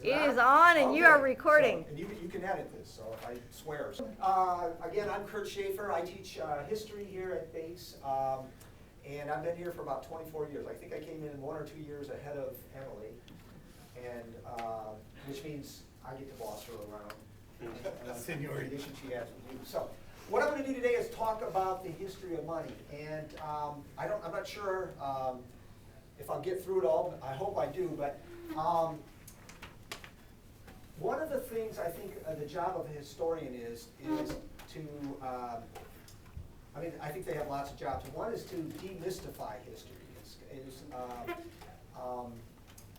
It is on and you are recording. So, and you can edit this, so if I swear. Again, I'm Kurt Schaefer. I teach history here at Bates, and I've been here for about 24 years. I think I came in 1 or 2 years ahead of Emily, and which means I get to boss her around. Seniority. The issue she has with you. So, what I'm going to do today is talk about the history of money, and I'm not sure if I'll get through it all. I hope I do, but. One of the things I think the job of a historian is to, I think they have lots of jobs. One is to demystify history,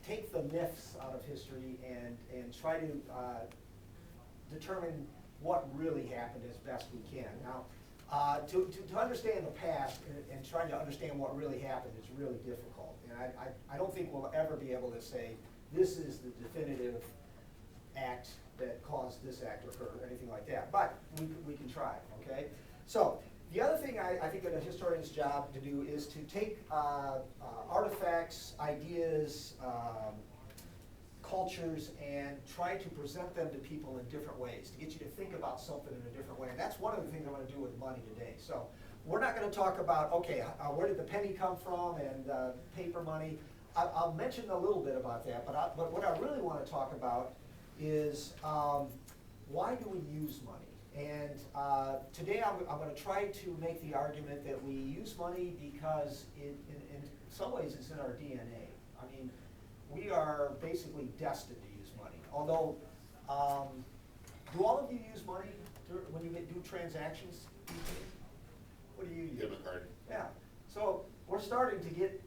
take the myths out of history and try to determine what really happened as best we can. Now, to understand the past and trying to understand what really happened is really difficult. And I don't think we'll ever be able to say, this is the definitive act that caused this act to occur, or anything like that. But we can try, okay? So the other thing I think that a historian's job to do is to take artifacts, ideas, cultures, and try to present them to people in different ways, to get you to think about something in a different way. And that's one of the things I'm going to do with money today. So we're not going to talk about, okay, where did the penny come from and paper money. I'll mention a little bit about that, but what I really want to talk about is why do we use money? And today I'm going to try to make the argument that we use money because in some ways it's in our DNA. I mean, we are basically destined to use money. Although, do all of you use money when you do transactions? What do you use? Debit card. Yeah. So we're starting to get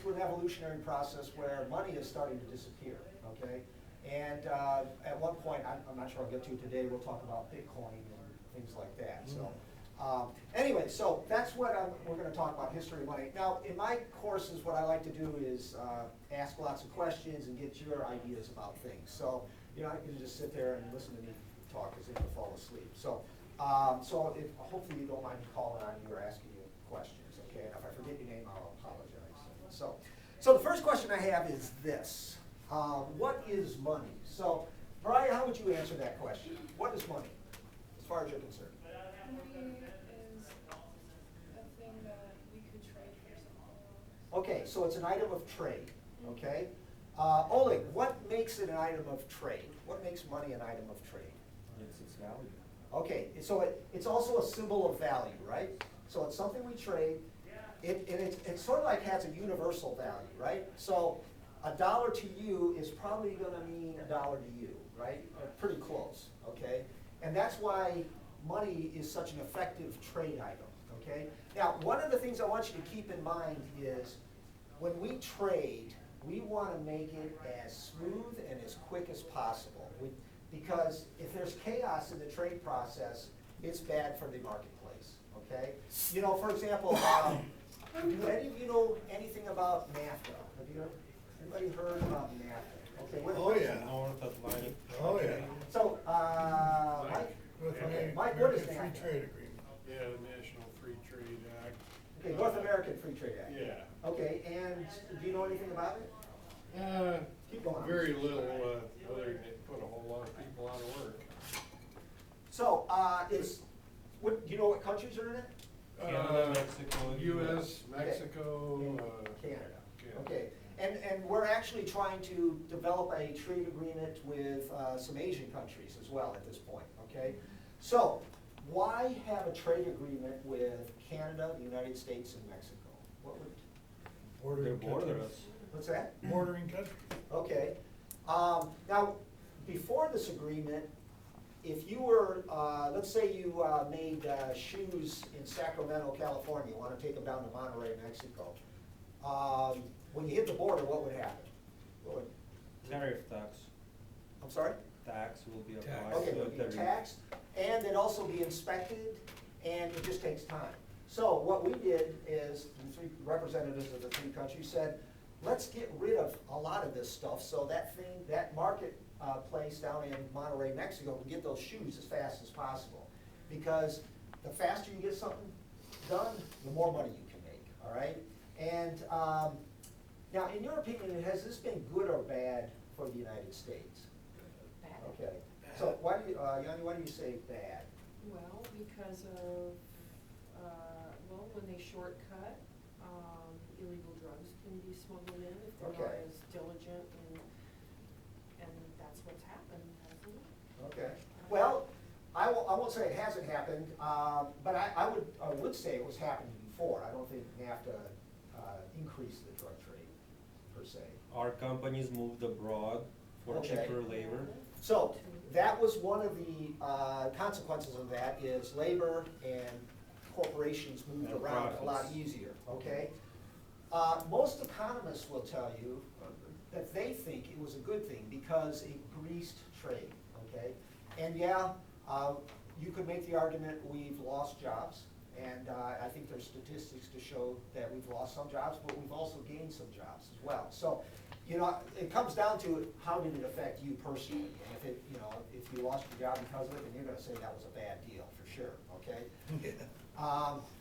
to an evolutionary process where money is starting to disappear, okay? And at one point, I'm not sure I'll get to it today, we'll talk about Bitcoin and things like that. So anyway, so that's what we're going to talk about, history of money. Now, in my courses, what I like to do is ask lots of questions and get your ideas about things. So you know, you can just sit there and listen to me talk as if you fall asleep. So hopefully you don't mind me calling on you or asking you questions, okay? And if I forget your name, I'll apologize. So the first question I have is this. What is money? So, Brian, how would you answer that question? What is money, as far as you're concerned? Money is a thing that we could trade for something else. Okay, so it's an item of trade, okay? Oleg, what makes it an item of trade? What makes money an item of trade? It's its value. Okay, so it's also a symbol of value, right? So it's something we trade. It sort of like has a universal value, right? So $1 to you is probably going to mean $1 to you, right? Pretty close, okay? And that's why money is such an effective trade item, okay? Now, one of the things I want you to keep in mind is when we trade, we want to make it as smooth and as quick as possible. Because if there's chaos in the trade process, it's bad for the marketplace, okay? You know, for example, do any of you know anything about NAFTA? Have anybody heard about NAFTA? Okay. Oh, yeah. Oh, yeah. So, Mike? Okay. Mike, what is Free NAFTA? Trade Agreement. Yeah, the National Free Trade Act. Okay, North American Free Trade Act. Yeah. Okay, and do you know anything about it? Keep going. Very little, other than it put a whole lot of people out of work. So, do you know what countries are in it? Canada, Mexico, and U.S., Mexico, And Canada. Okay, and we're actually trying to develop a trade agreement with some Asian countries as well at this point, okay? So, why have a trade agreement with Canada, the United States, and Mexico? What would, Bordering border countries. us. what's that? Bordering countries. Okay. Now, before this agreement, if you were, let's say you made shoes in Sacramento, California, you want to take them down to Monterrey, Mexico. When you hit the border, what would happen? Tariff tax. I'm sorry? Tax will be applied. Okay, to it would be every- taxed, and it'd also be inspected, and it just takes time. So what we did is, the three representatives of the three countries said, let's get rid of a lot of this stuff, so that market place down in Monterrey, Mexico, can get those shoes as fast as possible. Because the faster you get something done, the more money you can make, all right? And now, in your opinion, has this been good or bad for the United States. Bad. Okay, so why do you, Yanni, why do you say bad? Well, because of, well, when they shortcut, illegal drugs can be smuggled in if they're not Okay. as diligent and that's what's happened, hasn't it? Okay, well, I won't say it hasn't happened, but I would say it was happening before. I don't think NAFTA increased the drug trade, per se. Our companies moved abroad for Okay. cheaper labor. So, that was one of the consequences of that, is labor and corporations moved And around a lot profits. easier, okay? Most economists will tell you that they think it was a good thing because it greased trade, okay? And yeah, you could make the argument we've lost jobs, and I think there's statistics to show that we've lost some jobs, but we've also gained some jobs as well. So, you know, it comes down to how did it affect you personally? And if it, you know, if you lost your job because of it, then you're gonna say that was a bad deal, for sure, okay?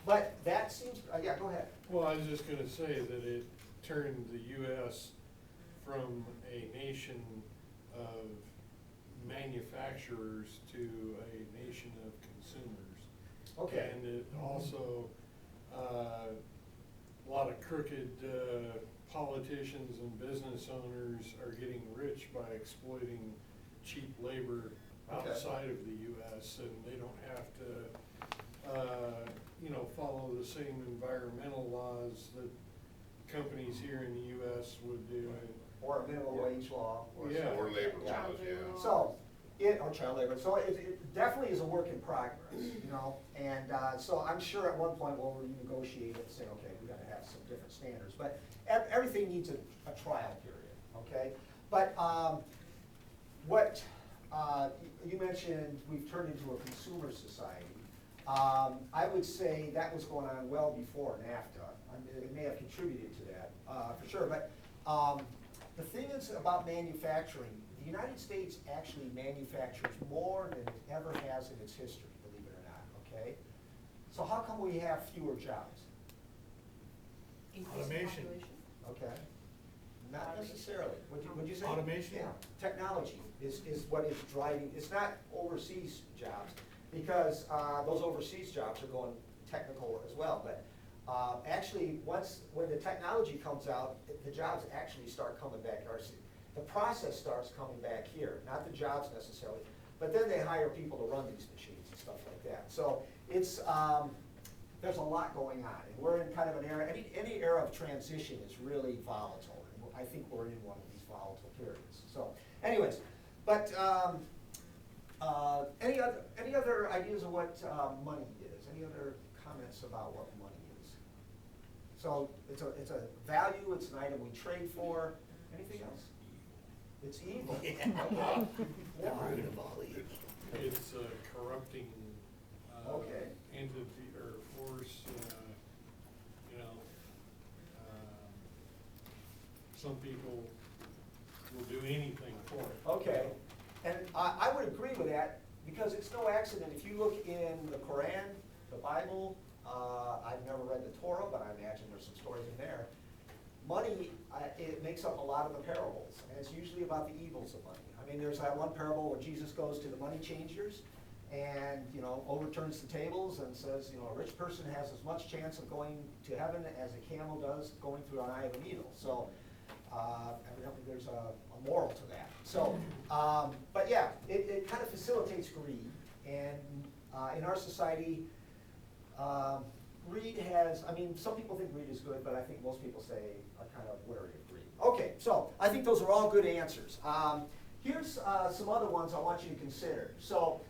But that seems, yeah, go ahead. Well, I was just gonna say that it turned the US from a nation of manufacturers to a nation of consumers. Okay. And it also, a lot of crooked politicians and business owners are getting rich by exploiting cheap labor Okay. outside of the US, and they don't have to, you know, follow the same environmental laws that companies here in the US would do. Or a minimum wage law. Or Yeah. something. Or labor Yeah. laws, yeah. So, or child labor, so it definitely is a work in progress, you know? And so I'm sure at one point we'll renegotiate it and say, okay, we gotta have some different standards. But everything needs a trial period, okay? But what, you mentioned we've turned into a consumer society. I would say that was going on well before NAFTA. I mean, it may have contributed to that, for sure. But the thing is about manufacturing, the United States actually manufactures more than it ever has in its history, believe it or not, okay? So how come we have fewer jobs? Increase in Automation. population. Okay? Not necessarily. Would you say? Automation? Yeah, technology is what is driving, it's not overseas jobs, because those overseas jobs are going technical as well, but actually, when the technology comes out, the jobs actually start coming back, or the process starts coming back here, not the jobs necessarily, but then they hire people to run these machines and stuff like that. So it's, there's a lot going on, and we're in kind of an era, any era of transition is really volatile, and I think we're in one of these volatile periods. So anyways, but any other ideas of what money is? Any other comments about what money is? So it's a value, it's an item we trade for. Anything else? It's evil. Yeah. Okay. It's a corrupting, Okay. entity or force, you know. Some people will do anything for it. Okay, and I would agree with that, because it's no accident, if you look in the Quran, the Bible, I've never read the Torah, but I imagine there's some stories in there. Money, it makes up a lot of the parables, and it's usually about the evils of money. I mean, there's that one parable where Jesus goes to the money changers and, you know, overturns the tables and says, you know, a rich person has as much chance of going to heaven as a camel does going through an eye of a needle. So, evidently there's a moral to that. So, but yeah, it kind of facilitates greed, and in our society, greed has, I mean, some people think greed is good, but I think most people say are kind of wary of greed. Okay, so I think those are all good answers. Here's some other ones I want you to consider. So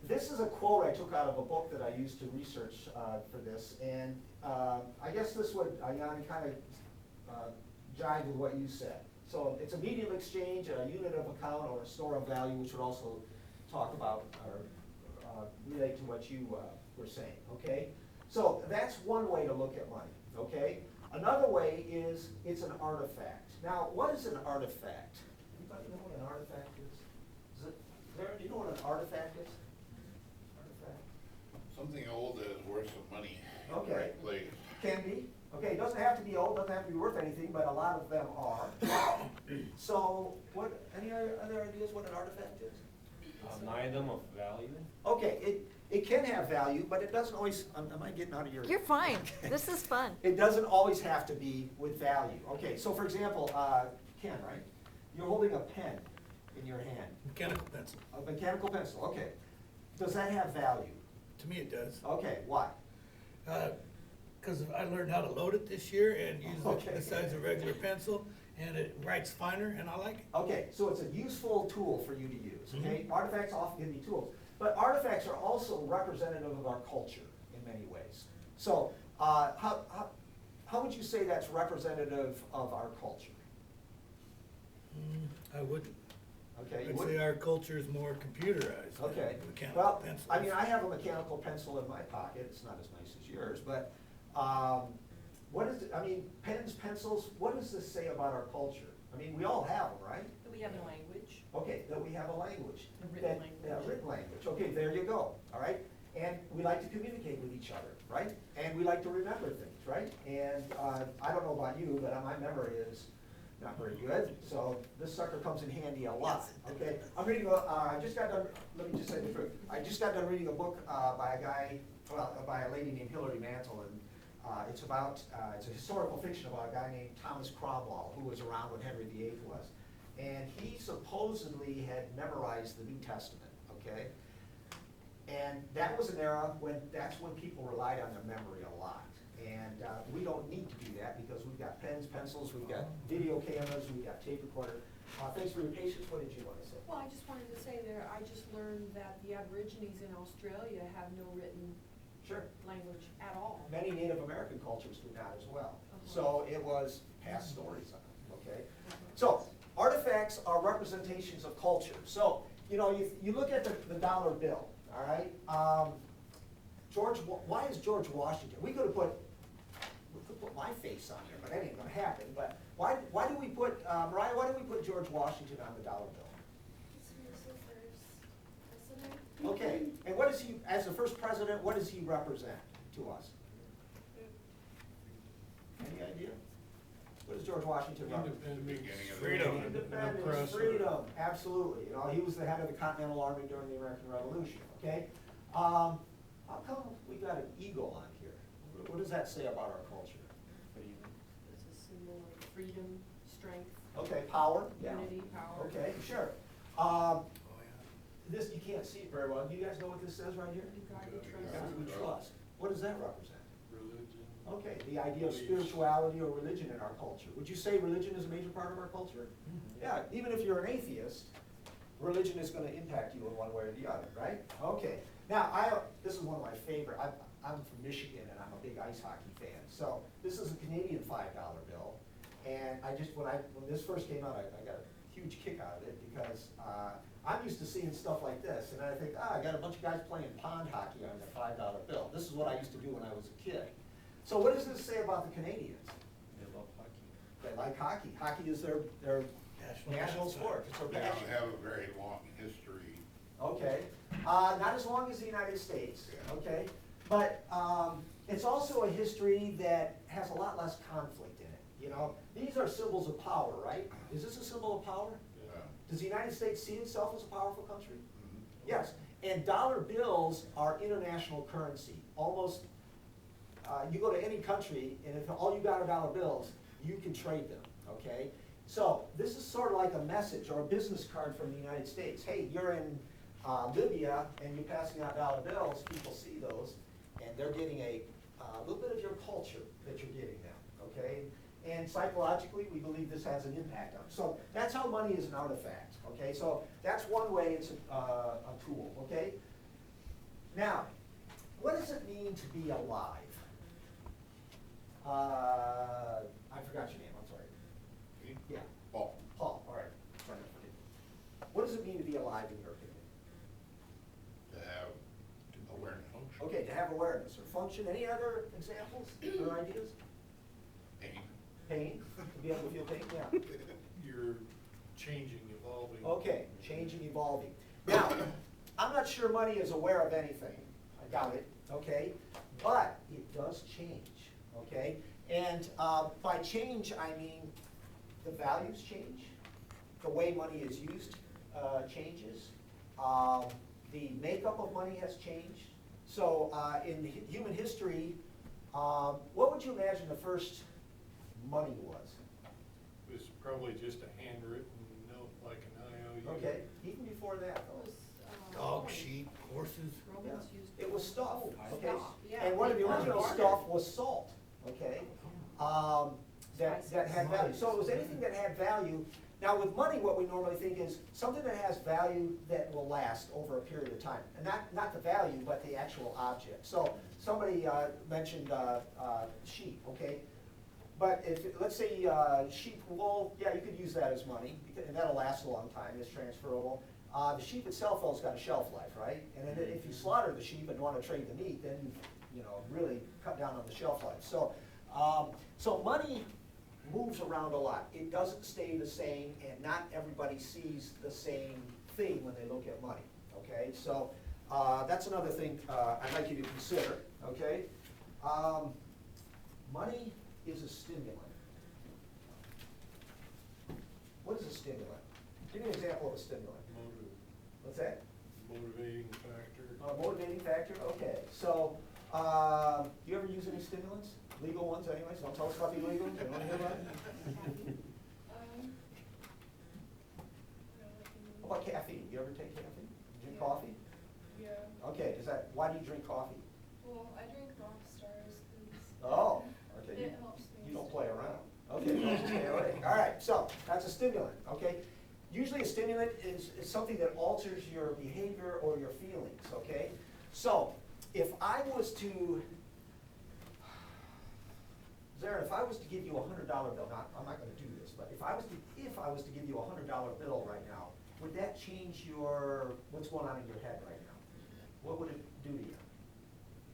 this is a quote I took out of a book that I used to research for this, and I guess this would, Yanni, kind of jive with what you said. So it's a medium of exchange, a unit of account, or a store of value, which would also talk about or relate to what you were saying, okay? So that's one way to look at money, okay? Another way is it's an artifact. Now, what is an artifact? Anybody know what an artifact is? Do you know what an artifact is? Artifact? Something old that is worth some money. Okay. Right place. Can be, Okay, it doesn't have to be old, doesn't have to be worth anything, but a lot of them are. So, any other ideas what an artifact is? An item of value. Okay, it can have value, but it doesn't always, am I getting out of your? You're fine. This is fun. It doesn't always have to be with value. Okay, so for example, Ken, right? You're holding a pen in your hand, Mechanical pencil. a mechanical pencil, okay. Does that have value? To me, it does. Okay, why? Because I learned how to load it this year and use Okay. it besides a regular pencil, and it writes finer, and I like it. Okay, so it's a useful tool for you to use, okay? Mhm. Artifacts often can be tools, but artifacts are also representative of our culture in many ways. So, how would you say that's representative of our culture? I wouldn't. Okay, you I'd would- say our culture is more computerized than Okay, mechanical well, pencils. I mean, I have a mechanical pencil in my pocket, it's not as nice as yours, but, what is, I mean, pens, pencils, what does this say about our culture? I mean, we all have them, right? That we have a language. Okay, that we have a language. A written That- language. Yeah, written language, okay, there you go, all right? And we like to communicate with each other, right? And we like to remember things, right? And, I don't know about you, but my memory is not very good, so this sucker comes in handy a lot, okay? I'm reading, I just got done, let me just say the truth, I just got done reading a book, by a guy, well, by a lady named Hilary Mantel, and, it's about, it's a historical fiction about a guy named Thomas Cromwell, who was around when Henry VIII was. And he supposedly had memorized the New Testament, okay? And that was an era when, that's when people relied on their memory a lot. And we don't need to do that because we've got pens, pencils, we've got video cameras, we've got tape recorder. Thanks for your patience, what did you want to say? Well, I just wanted to say there, I just learned that the Aborigines in Australia have no written Sure. language at all. Many Native American cultures do not as well. Uh-huh. So it was past stories on it, okay? So artifacts are representations of culture. So, you know, you look at the dollar bill, all right? Why is George Washington? We could put my face on there, but that ain't gonna happen. But why do we put, Mariah, why do we put George Washington on the dollar bill? He was the first president. Okay, and what is he, as the first president, what does he represent to us? Any idea? What does George Washington represent? Independence, Freedom. Independence, oppressor. freedom, absolutely. You know, he was the head of the Continental Army during the American Revolution, okay? How come we got an eagle on here? What does that say about our culture? It's a symbol of freedom, strength, Okay, power? Yeah. unity, power. Okay, sure. Oh, This, you can't see it very well. Do you guys know what this says right here? In God we trust. God we trust. What does that represent? Religion. Okay, the idea of spirituality or religion in our culture. Would you say religion is a major part of our culture? Yeah, even if you're an atheist, religion is gonna impact you in one way or the other, right? Okay, now, this is one of my favorite, I'm from Michigan and I'm a big ice hockey fan. So, this is a Canadian $5 bill. And when this first came out, I got a huge kick out of it because, I'm used to seeing stuff like this, and I think, I got a bunch of guys playing pond hockey on their $5 bill. This is what I used to do when I was a kid. So what does this say about the Canadians? They love hockey. They like hockey. Hockey is their national sport. It's their They passion. don't have a very long history. Okay, not as long as the United States, okay? But it's also a history that has a lot less conflict in it, you know? These are symbols of power, right? Is this a symbol of power? Does the United States see itself as a powerful country? Yes, and dollar bills are international currency. Almost, you go to any country, and if all you got are dollar bills, you can trade them, okay? So this is sort of like a message or a business card from the United States. Hey, you're in Libya and you're passing out dollar bills, people see those, and they're getting a little bit of your culture that you're giving them, okay? And psychologically, we believe this has an impact on them. So that's how money is an artifact, okay? So that's one way it's a tool, okay? Now, what does it mean to be alive? I forgot your name, I'm sorry. Me? Yeah, Paul, Paul, all right. Sorry, I forget. What does it mean to be alive in your opinion? to have awareness, Okay, to have awareness or function. Any other examples or ideas? pain. Pain, to be able to feel pain, yeah. You're changing, evolving. Okay, changing, evolving. Now, I'm not sure money is aware of anything, I doubt it, okay? But it does change, okay? And by change, I mean the values change, the way money is used changes, the makeup of money has changed. So in human history, what would you imagine the first money was? It was probably just a handwritten note, like an IOU. Okay, even before that, It though. was, Dogs, sheep, horses. Romans used. It was stuff, okay? Stuff, yeah. And one of the They original bartered. stuff was salt, okay? That had value. So it was anything that had value. Now with money, what we normally think is something that has value that will last over a period of time. And not the value, but the actual object. So somebody mentioned sheep, okay? But if, let's say sheep wool, yeah, you could use that as money, and that'll last a long time, it's transferable. The sheep itself, though, has got a shelf life, right? And then if you slaughter the sheep and want to trade the meat, then you know, really cut down on the shelf life. So, so money moves around a lot. It doesn't stay the same, and not everybody sees the same thing when they look at money, okay? So that's another thing I'd like you to consider, okay? Money is a stimulant. What is a stimulant? Give me an example of a stimulant. What's that? Motivating factor. Motivating factor, okay. So, do you ever use any stimulants? Legal ones anyways? Don't tell us about the illegal ones, you want to hear about it? How about caffeine? You ever take caffeine? Drink Yeah. coffee? Yeah, Okay, why do you drink coffee? well, I drink Rockstars because Oh, okay. it helps me. You don't play around. Okay, you don't stay away. All right, so that's a stimulant, okay? Usually a stimulant is something that alters your behavior or your feelings, okay? So if I was to, Zarin, if I was to give you $100 bill, I'm not gonna do this, but if I was to give you $100 bill right now, would that change what's going on in your head right now? What would it do to you?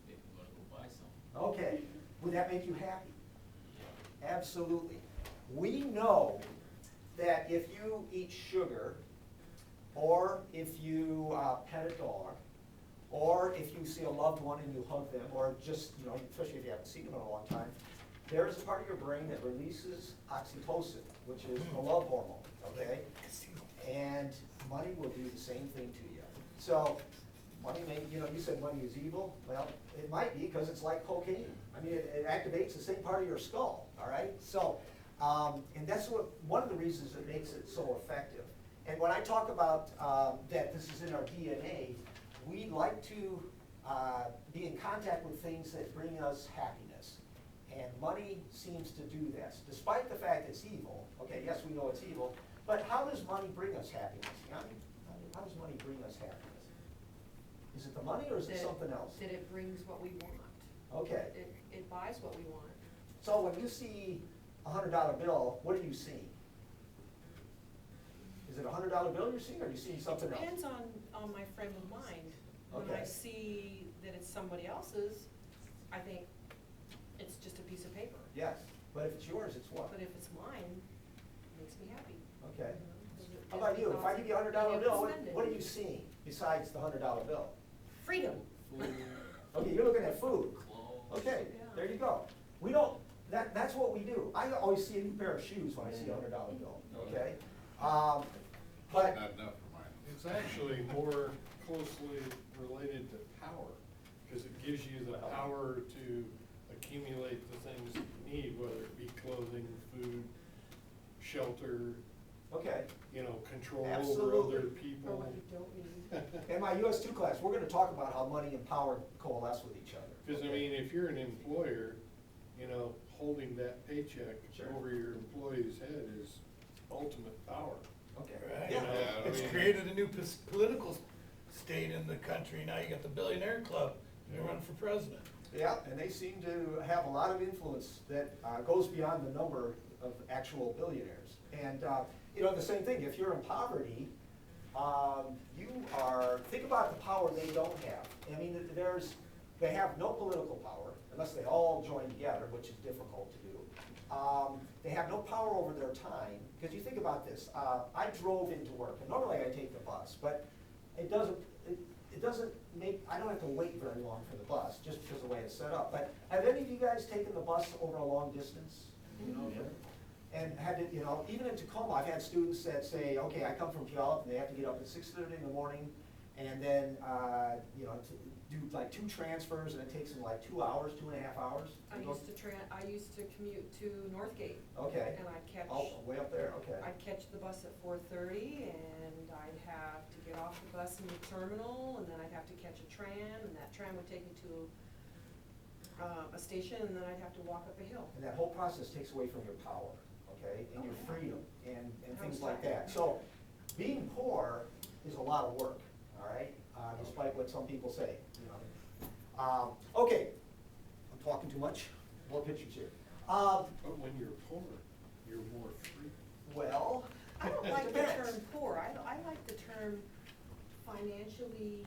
Make me wanna go buy some. Okay, would that make you happy? Absolutely. We know that if you eat sugar, or if you pet a dog, or if you see a loved one and you hug them, or just, you know, especially if you haven't seen them in a long time, there is a part of your brain that releases oxytocin, which is the love hormone, okay? And money will do the same thing to you. So, money may, you know, you said money is evil. Well, it might be because it's like cocaine. I mean, it activates the same part of your skull, all right? So, and that's one of the reasons it makes it so effective. And when I talk about that this is in our DNA, we like to be in contact with things that bring us happiness. And money seems to do this, despite the fact it's evil. Okay, yes, we know it's evil, but how does money bring us happiness? How does money bring us happiness? Is it the money or is it something else? That it brings what we want. Okay, It buys what we want. so when you see a $100 bill, what are you seeing? Is it a $100 bill you're seeing, or are you seeing something else? It depends on my frame of mind. When I Okay. see that it's somebody else's, I think it's just a piece of paper. Yes, but if it's yours, it's what? But if it's mine, it makes me happy. Okay. Because it How about gives you? me If I give you a $100 being able to bill, spend it. what are you seeing besides the $100 bill? Freedom. Okay, you're looking at food. Clothes. Okay, Yeah. there you go. We don't, that's what we do. I always see a new pair of shoes when I see a $100 bill, okay? But, Not enough for mine. It's actually more closely related to power, because it gives you the power to accumulate the things that you need, whether it be clothing, food, shelter, okay, you know, control over Absolutely. other Or people. what you don't need. in my US 2 class, we're gonna talk about how money and power coalesce with each other. Because, I okay? mean, if you're an employer, you know, holding that paycheck Sure. over your employee's head is ultimate power. Okay, Right. yeah, Yeah, I It's mean- created a new political state in the country. Now you got the billionaire club, they run for president. yeah, and they seem to have a lot of influence that goes beyond the number of actual billionaires. And, you know, the same thing, if you're in poverty, think about the power they don't have. I mean, they have no political power, unless they all join together, which is difficult to do. They have no power over their time, because you think about this, I drove into work, and normally I take the bus, but it doesn't, it doesn't make, I don't have to wait very long for the bus, just because of the way it's set up. But have any of you guys taken the bus over a long distance? You know, and had to, you know, even in Tacoma, I've had students that say, okay, I come from Puyallup, and they have to get up at 6:30 in the morning, and then, you know, to do like 2 transfers, and it takes them like 2 hours, 2.5 hours. I used to commute to Northgate. Okay. And I'd catch. Oh, way up there, okay. I'd catch the bus at 4:30, and I'd have to get off the bus in the terminal, and then I'd have to catch a tram, and that tram would take me to a station, and then I'd have to walk up a hill. And that whole process takes away from your power, okay, and your Oh, yeah. freedom, and things Sounds like like that. it. So, being poor is a lot of work, all right, despite what some people say, you know. Okay, I'm talking too much, more pictures here. But when you're poor, you're more free. Well, I don't it like the depends. term poor, I like the term financially,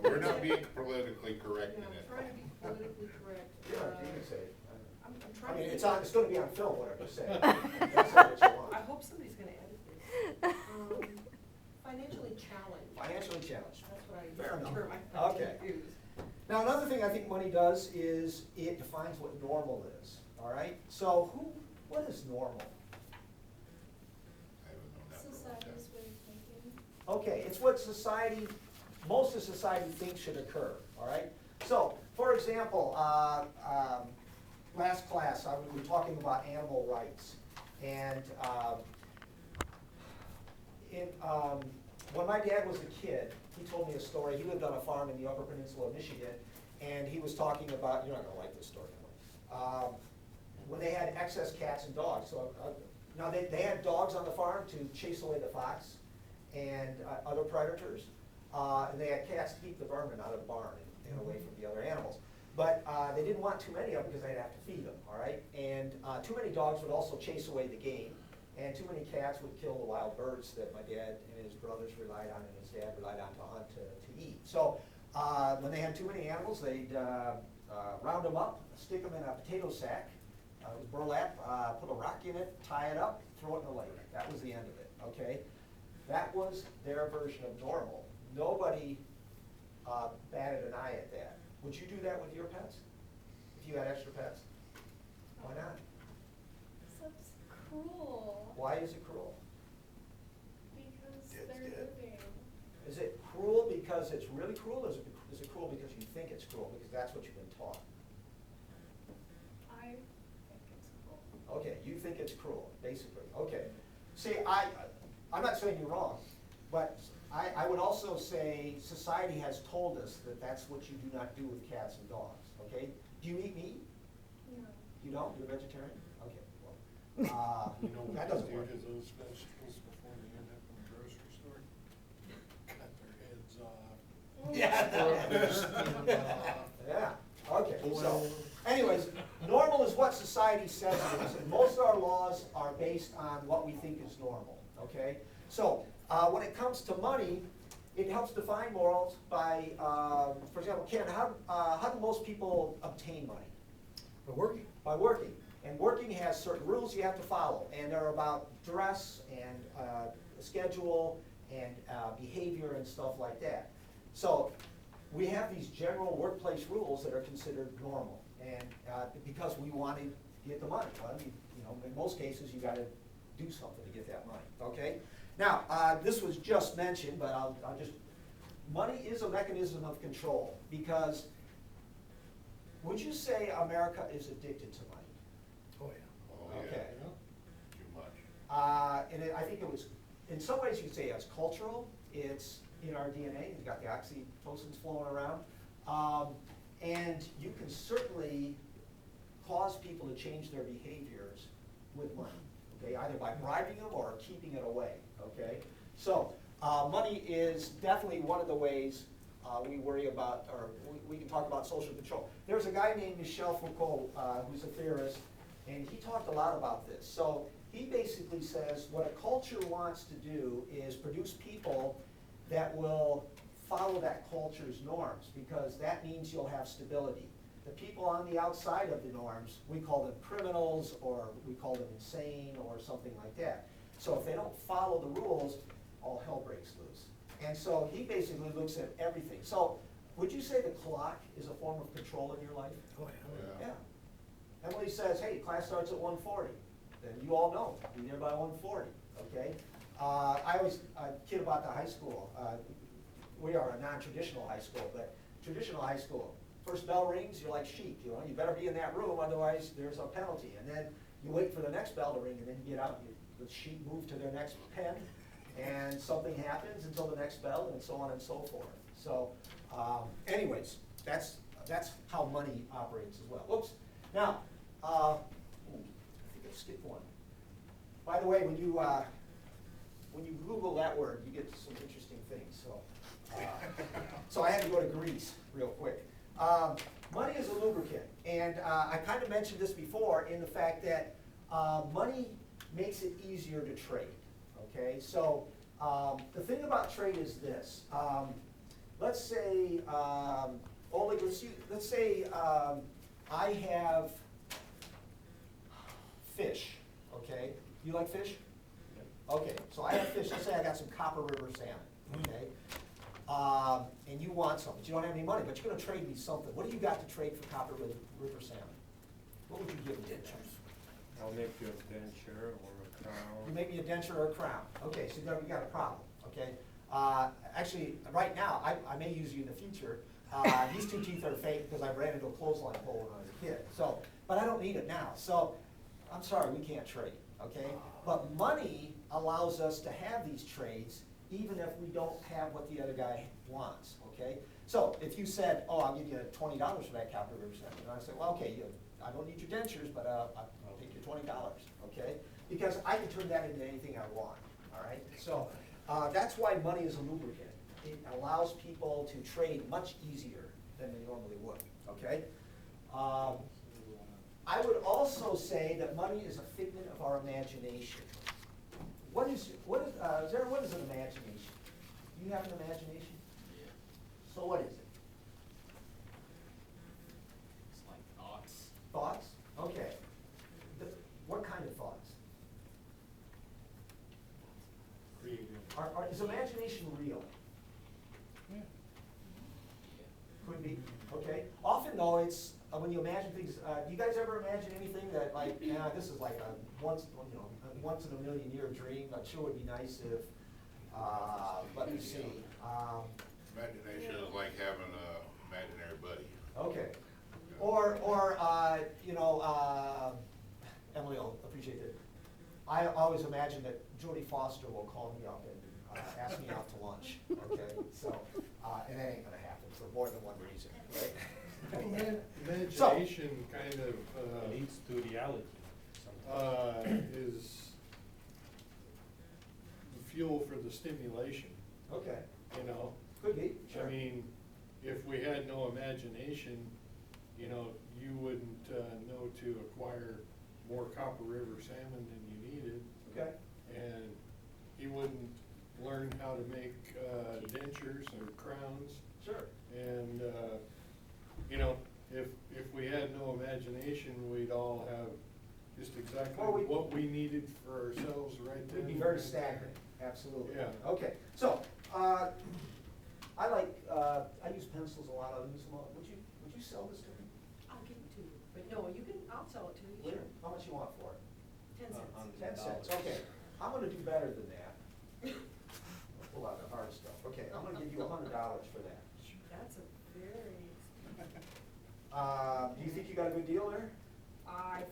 We're not being politically correct you in know, it. trying to be politically correct. Yeah, you can say it. I'm I trying mean, to. it's on, it's gonna be on film, whatever you say. You can say what you want. I hope somebody's gonna edit this. Financially challenged, Financially challenged. that's what I, Fair the enough. term I Okay. use. Now, another thing I think money does is it defines what normal is, all right? So what is normal? I haven't known that for a long Society's time. way of thinking. Okay, it's what society, most of society thinks should occur, all right? So, for example, last class, we were talking about animal rights. And when my dad was a kid, he told me a story. He lived on a farm in the Upper Peninsula of Michigan, and he was talking about, you're not gonna like this story, when they had excess cats and dogs. So, now they had dogs on the farm to chase away the fox and other predators, and they had cats to keep the vermin out of the barn and away from the other animals. But they didn't want too many of them because they'd have to feed them, all right? And too many dogs would also chase away the game, and too many cats would kill the wild birds that my dad and his brothers relied on, and his dad relied on to hunt to eat. So when they had too many animals, they'd round them up, stick them in a potato sack, with burlap, put a rock in it, tie it up, throw it in the lake. That was the end of it, okay? That was their version of normal. Nobody batted an eye at that. Would you do that with your pets? If you had extra pets? Why not? That's cruel, Why is it cruel? because Dead's they're dead. living. Is it cruel because it's really cruel, or is it cruel because you think it's cruel, because that's what you've been taught? I think it's cruel. Okay, you think it's cruel, basically, okay. See, I'm not saying you're wrong, but I would also say society has told us that that's what you do not do with cats and dogs, okay? Do you eat meat? No. You don't? You're a vegetarian? Okay, well, You know, that what doesn't they do work. to those vegetables before they end up in the grocery store? Cut their heads off. Rub their skin off. Yeah, okay, so, Boil. anyways, normal is what society says it is, and most of our laws are based on what we think is normal, okay? So, when it comes to money, it helps define morals by, for example, Ken, how do most people obtain money? But working. By working. And working has certain rules you have to follow, and they're about dress and schedule and behavior and stuff like that. So we have these general workplace rules that are considered normal, and because we want to get the money. Well, you know, in most cases, you got to do something to get that money. Okay. Now, this was just mentioned, but I'll just. Money is a mechanism of control, because would you say America is addicted to money? Oh, yeah. Oh, yeah, Okay. too much. And I think it was, in some ways you could say it's cultural, it's in our DNA, you've got the oxytocins flowing around. And you can certainly cause people to change their behaviors with money, okay? Either by bribing them or keeping it away, okay? So, money is definitely one of the ways we worry about, or we can talk about social control. There's a guy named Michel Foucault, who's a theorist, and he talked a lot about this. So he basically says what a culture wants to do is produce people that will follow that culture's norms, because that means you'll have stability. The people on the outside of the norms, we call them criminals, or we call them insane, or something like that. So if they don't follow the rules, all hell breaks loose. And so he basically looks at everything. So would you say the clock is a form of control in your life? Oh, yeah. Yeah. Emily says, hey, class starts at 1:40. Then you all know, be there by 1:40, okay? I always kid about the high school. We are a non-traditional high school, but traditional high school, first bell rings, you're like sheep, you know, you better be in that room, otherwise there's a penalty. And then you wait for the next bell to ring, and then you get out, the sheep move to their next pen, and something happens until the next bell, and so on and so forth. So, anyways, that's how money operates as well. Whoops. Now, I think I skipped one. By the way, when you Google that word, you get some interesting things. So I had to go to Greece real quick. Money is a lubricant, and I kind of mentioned this before in the fact that money makes it easier to trade. Okay, so the thing about trade is this. Let's say, let's say I have fish. Okay, you like fish? Okay, so I have fish. Let's say I got some Copper River salmon. Okay, and you want some, but you don't have any money, but you're going to trade me something. What do you got to trade for Copper River salmon? What would you give me? I'll make you a denture or a crown. You make me a denture or a crown. Okay, so now we got a problem, okay? Actually, right now, I may use you in the future. These two teeth are fake because I ran into a clothesline pole when I was a kid. So, but I don't need it now. So, I'm sorry, we can't trade, okay? But money allows us to have these trades even if we don't have what the other guy wants, okay? So, if you said, oh, I'll give you $20 for that Copper River salmon, and I said, well, okay, I don't need your dentures, but I'll take your $20, okay? Because I can turn that into anything I want, all right? So that's why money is a lubricant. It allows people to trade much easier than they normally would, okay? I would also say that money is a figment of our imagination. Zara, what is an imagination? Do you have an imagination? Yeah. So what is it? It's like thoughts. Thoughts? Okay. What kind of thoughts? Creative. Is imagination real? Yeah. Could be, okay. Often though, it's, when you imagine things, do you guys ever imagine anything that like, yeah, this is like a once in a million year dream? I'm sure it would be nice if, let me see. Imagination is like having a imaginary buddy. Okay. Or Emily will appreciate it. I always imagine that Jodie Foster will call me up and ask me out to lunch, okay? So, and that ain't gonna happen for more than one reason, right? Imagination kind of Leads to reality sometimes. is the fuel for the stimulation, Okay, you know? could be, sure. I mean, if we had no imagination, you know, you wouldn't know to acquire more Copper River salmon than you needed. Okay, And he wouldn't learn how to make dentures or crowns. sure. And, you know, if we had no imagination, we'd all have just exactly Well, what we needed for ourselves right then. We'd be very stagnant, absolutely. Yeah. Okay, so, I like, I use pencils a lot, I use them all. Would you sell this to me? I'll give it to you, but no, I'll sell it to you, Where? sure. How much you want for it? 10 cents. 10 cents, okay. I'm gonna do better than that. Pull out the hard stuff. Okay, I'm gonna give you $100 for that. That's a very, Do you think you got a good deal there? I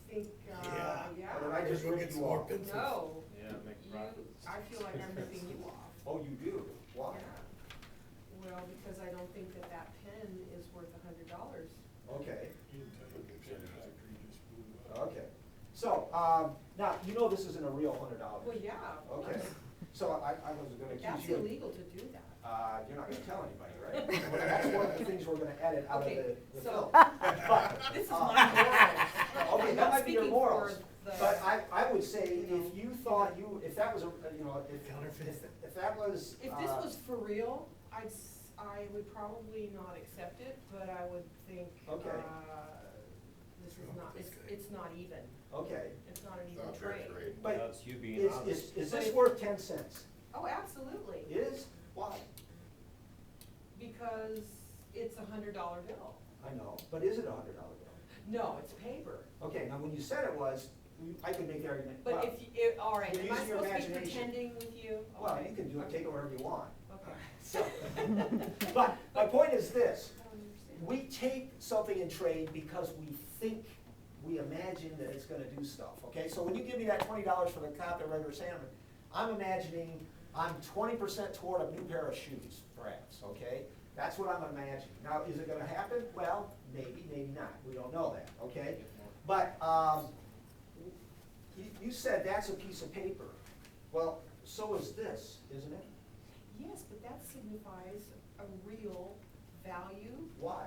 think, yeah. Or did I just Go rip get some you more off? pencils. No. Yeah, make You, profits. I feel like I'm ripping you off. Oh, you do? Why? Yeah. Well, because I don't think that pen is worth $100. Okay, You can tell the picture just blew up. okay. So, now, you know this isn't a real $100. Well, yeah, of Okay, course. so I was gonna But that's accuse you of. illegal to do that. You're not gonna tell anybody, right? Well, that's one of the things we're gonna edit out of Okay, the so- film. But, This is uh, my moral. Okay, I'm that not might be your speaking morals, for the- but I would say if you thought if that was Counterfeit. if that was. If this was for real, I would probably not accept it, but I would think, Okay. this is not, it's not even. Okay, It's not an It's even not fair trade. trade. but That's you being is honest. this worth 10 cents? Oh, absolutely. It is? Why? Because it's $100 bill. I know, but is it a $100 bill? No, it's paper. Okay, now when you said it was, I could make the argument, well, But if, all right, you're am I using your supposed to be imagination. pretending with you? well, Okay. you can do it, take it wherever you want. Okay. So, but my point is this, I don't understand. we take something in trade because we think, we imagine that it's gonna do stuff, okay? So when you give me that $20 for the cop at regular salmon, I'm imagining I'm 20% toward a new pair of shoes, perhaps, okay? That's what I'm imagining. Now, is it gonna happen? Well, maybe, maybe not, we don't know that, okay? But, you said that's a piece of paper. Well, so is this, isn't it? Yes, but that signifies a real value. Why?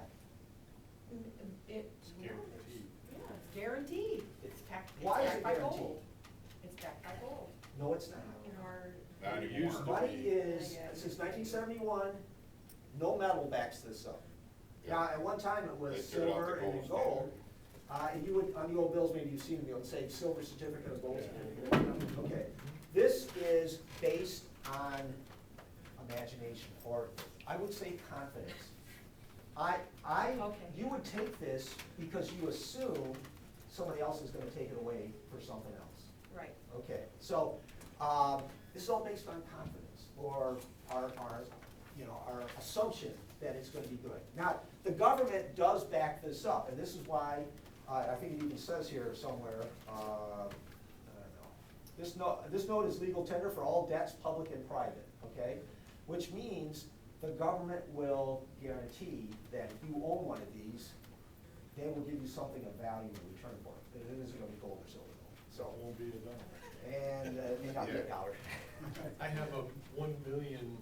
It's guaranteed. Yeah, it's guaranteed. It's backed, it's Why is backed it by guaranteed? gold. It's backed by gold No, it's not. in our. Not It anymore. used to Money be. is, since 1971, no metal backs this up. Now, at one time it was They took it off silver the and gold gold. And you would, on the old bills, maybe you've seen them, they would say silver certificate or gold certificate. Okay. This is based on imagination, or I would say confidence. Okay. You would take this because you assume somebody else is gonna take it away for something else. Right. Okay, so, this is all based on confidence, or our, you know, our assumption that it's gonna be good. Now, the government does back this up, and this is why, I think it even says here somewhere, I don't know. This note is legal tender for all debts, public and private, okay? Which means the government will guarantee that if you own one of these, they will give you something of value in return for it. It isn't gonna be gold or silver, so. It won't be a dollar. And it may not be a dollar. I have a 1 million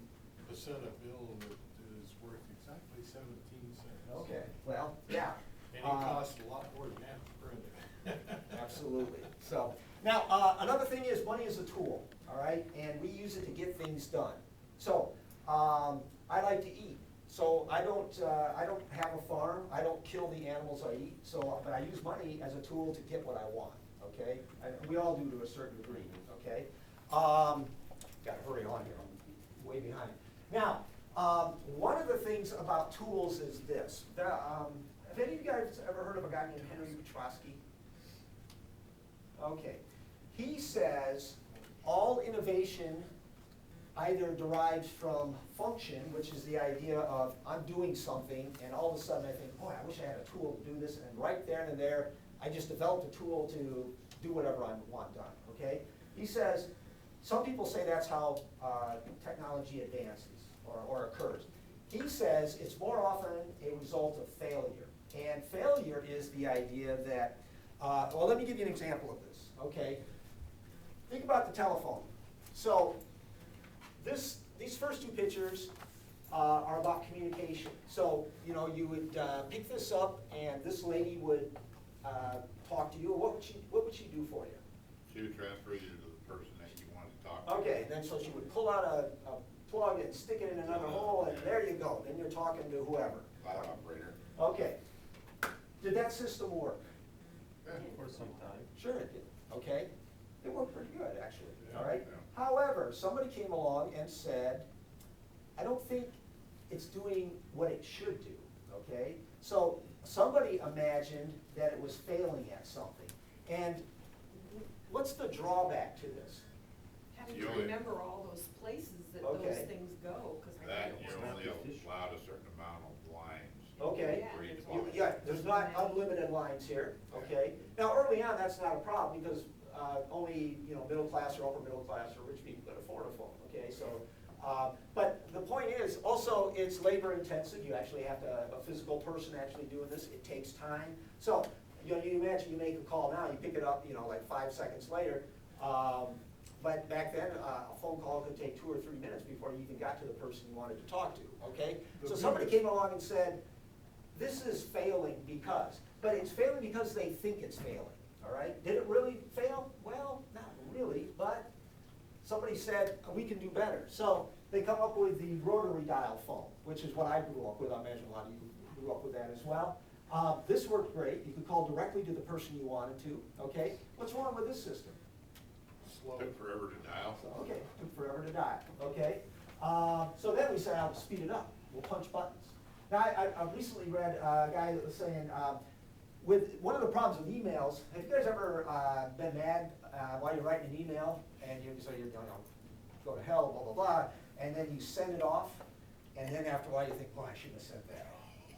peseta bill that is worth exactly 17 cents. Okay, well, yeah. And it costs a lot more than that to print it. Absolutely. So, now, another thing is, money is a tool, all right? And we use it to get things done. So, I like to eat. So I don't have a farm, I don't kill the animals I eat, so, but I use money as a tool to get what I want, okay? And we all do to a certain degree, okay? Gotta hurry on here, I'm way behind. Now, one of the things about tools is this. Have any of you guys ever heard of a guy named Henry Petroski? Okay. He says all innovation either derives from function, which is the idea of I'm doing something, and all of a sudden I think, boy, I wish I had a tool to do this, and right there and there, I just developed a tool to do whatever I want done, okay? He says, some people say that's how technology advances or occurs. He says it's more often a result of failure. And failure is the idea that, well, let me give you an example of this, okay? Think about the telephone. So, these first two pictures are about communication. So, you know, you would pick this up and this lady would talk to you. What would she do for you? She would transfer you to the person that you wanted to talk to. Okay, then so she would pull out a plug and stick it in another hole, and there you go. Then you're talking to whoever. Cloud operator. Okay. Did that system work? For some time. Sure it did, okay? It worked pretty good, actually, all right? Yeah. However, somebody came along and said, I don't think it's doing what it should do, okay? So somebody imagined that it was failing at something. And what's the drawback to this? Having You to only- remember all those places that Okay. those things go, because I That, can't. you're only allowed a certain amount of lines. Okay. Yeah, For each there's- line. Yeah, there's not unlimited lines here, okay? Now, early on, that's not a problem, because only, you know, middle class or upper middle class or rich people could afford a phone, okay? So, but the point is, also, it's labor intensive, you actually have to, a physical person actually doing this, it takes time. So, you know, you imagine you make a call now, you pick it up, you know, like 5 seconds later, but back then, a phone call could take 2 or 3 minutes before you even got to the person you wanted to talk to, okay? So somebody came along and said, this is failing because, but it's failing because they think it's failing, all right? Did it really fail? Well, not really, but somebody said, we can do better. So they come up with the rotary dial phone, which is what I grew up with. I imagine a lot of you grew up with that as well. This worked great. You could call directly to the person you wanted to, okay? What's wrong with this system? Slow. Took forever to dial. So, okay, took forever to dial, okay? So then we said, I'll speed it up, we'll punch buttons. Now, I recently read a guy that was saying, with, one of the problems with emails, have you guys ever been mad while you're writing an email, and you say, you know, go to hell, blah, blah, blah, and then you send it off, and then after a while you think, well, I shouldn't have sent that.